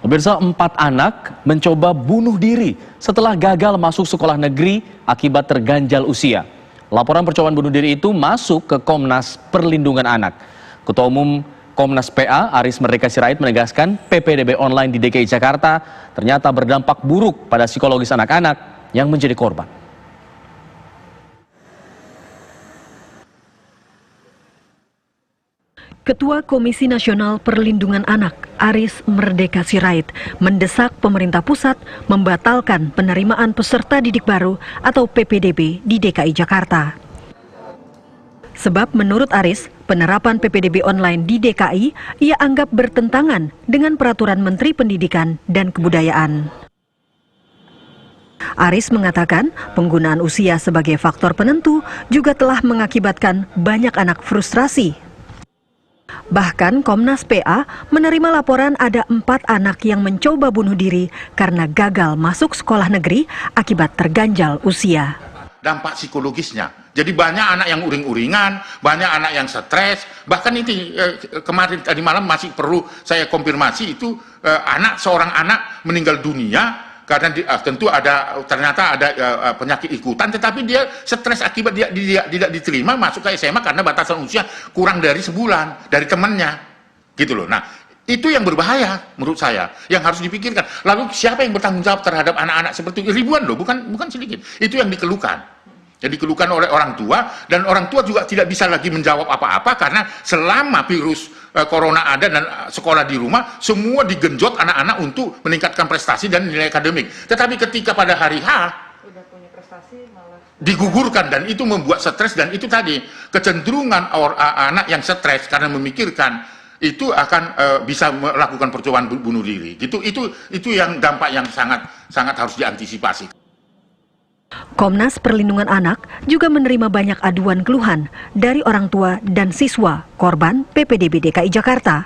Pemirsa, 4 anak mencoba bunuh diri setelah gagal masuk sekolah negeri akibat terganjal usia. Laporan percobaan bunuh diri itu masuk ke Komnas Perlindungan Anak. Ketua Umum Komnas PA, Aris Merdeka Sirait, menegaskan PPDB online di DKI Jakarta ternyata berdampak buruk pada psikologis anak-anak yang menjadi korban. Ketua Komisi Nasional Perlindungan Anak, Aris Merdeka Sirait, mendesak pemerintah pusat membatalkan penerimaan peserta didik baru atau PPDB di DKI Jakarta. Sebab menurut Aris, penerapan PPDB online di DKI ia anggap bertentangan dengan peraturan Menteri Pendidikan dan Kebudayaan. Aris mengatakan penggunaan usia sebagai faktor penentu juga telah mengakibatkan banyak anak frustrasi. Bahkan Komnas PA menerima laporan ada 4 anak yang mencoba bunuh diri karena gagal masuk sekolah negeri akibat terganjal usia. Dampak psikologisnya, jadi banyak anak yang uring-uringan, banyak anak yang stres, bahkan itu kemarin tadi malam masih perlu saya konfirmasi itu seorang anak meninggal dunia karena tentu ternyata ada penyakit ikutan, tetapi dia stres akibat dia tidak diterima masuk ke SMA karena batasan usia kurang dari sebulan dari temannya, gitu loh. Nah, itu yang berbahaya menurut saya, yang harus dipikirkan. Lalu siapa yang bertanggung jawab terhadap anak-anak seperti itu? Ribuan loh, bukan sedikit. Itu yang dikeluhkan. Jadi dikeluhkan oleh orang tua, dan orang tua juga tidak bisa lagi menjawab apa-apa karena selama virus corona ada dan sekolah di rumah, semua digenjot anak-anak untuk meningkatkan prestasi dan nilai akademik. Tetapi ketika pada hari H digugurkan, dan itu membuat stres, dan itu tadi kecenderungan anak yang stres karena memikirkan itu akan bisa melakukan percobaan bunuh diri. Itu yang dampak yang sangat harus diantisipasi. Komnas Perlindungan Anak juga menerima banyak aduan keluhan dari orang tua dan siswa korban PPDB DKI Jakarta.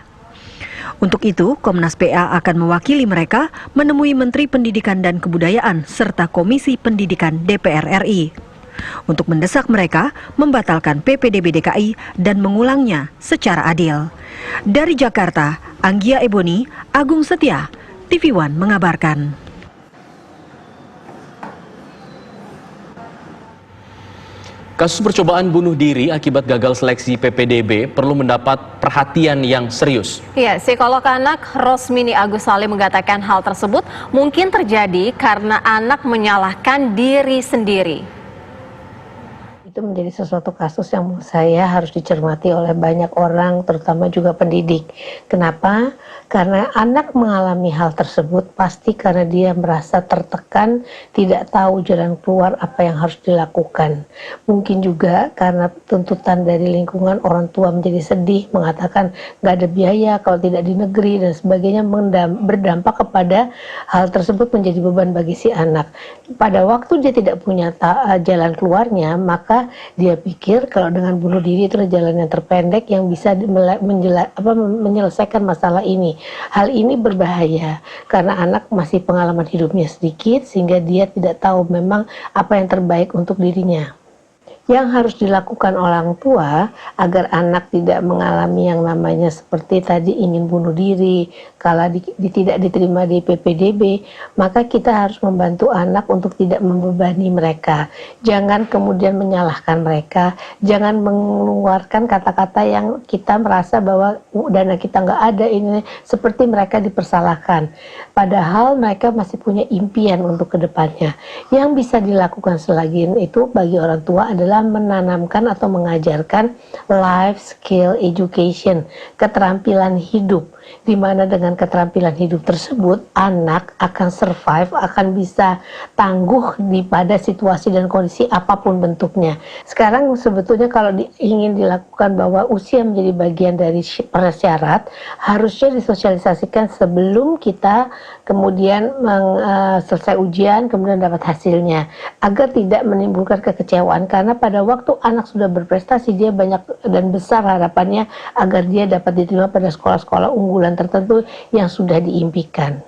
Untuk itu, Komnas PA akan mewakili mereka menemui Menteri Pendidikan dan Kebudayaan serta Komisi Pendidikan DPR RI untuk mendesak mereka membatalkan PPDB DKI dan mengulangnya secara adil. Dari Jakarta, Anggia Ebony, Agung Setia, TV One mengabarkan. Kasus percobaan bunuh diri akibat gagal seleksi PPDB perlu mendapat perhatian yang serius. Ya, psikolog anak Rosmini Agus Salim mengatakan hal tersebut mungkin terjadi karena anak menyalahkan diri sendiri. Itu menjadi sesuatu kasus yang menurut saya harus dicermati oleh banyak orang, terutama juga pendidik. Kenapa? Karena anak mengalami hal tersebut pasti karena dia merasa tertekan, tidak tahu jalan keluar apa yang harus dilakukan. Mungkin juga karena tuntutan dari lingkungan, orang tua menjadi sedih, mengatakan nggak ada biaya kalau tidak di negeri dan sebagainya, berdampak kepada hal tersebut menjadi beban bagi si anak. Pada waktu dia tidak punya jalan keluarnya, maka dia pikir kalau dengan bunuh diri itu adalah jalan yang terpendek yang bisa menyelesaikan masalah ini. Hal ini berbahaya karena anak masih pengalaman hidupnya sedikit sehingga dia tidak tahu memang apa yang terbaik untuk dirinya. Yang harus dilakukan orang tua agar anak tidak mengalami yang namanya seperti tadi ingin bunuh diri, kalau tidak diterima di PPDB, maka kita harus membantu anak untuk tidak membebani mereka. Jangan kemudian menyalahkan mereka, jangan mengeluarkan kata-kata yang kita merasa bahwa dana kita nggak ada, ini seperti mereka dipersalahkan. Padahal mereka masih punya impian untuk kedepannya. Yang bisa dilakukan selagi itu bagi orang tua adalah menanamkan atau mengajarkan life skill education, keterampilan hidup, di mana dengan keterampilan hidup tersebut anak akan survive, akan bisa tangguh pada situasi dan kondisi apapun bentuknya. Sekarang sebetulnya kalau ingin dilakukan bahwa usia menjadi bagian dari persyarat, harusnya disosialisasikan sebelum kita kemudian selesai ujian kemudian dapat hasilnya, agar tidak menimbulkan kekecewaan, karena pada waktu anak sudah berprestasi dia banyak dan besar harapannya agar dia dapat diterima pada sekolah-sekolah unggulan tertentu yang sudah diimpikan.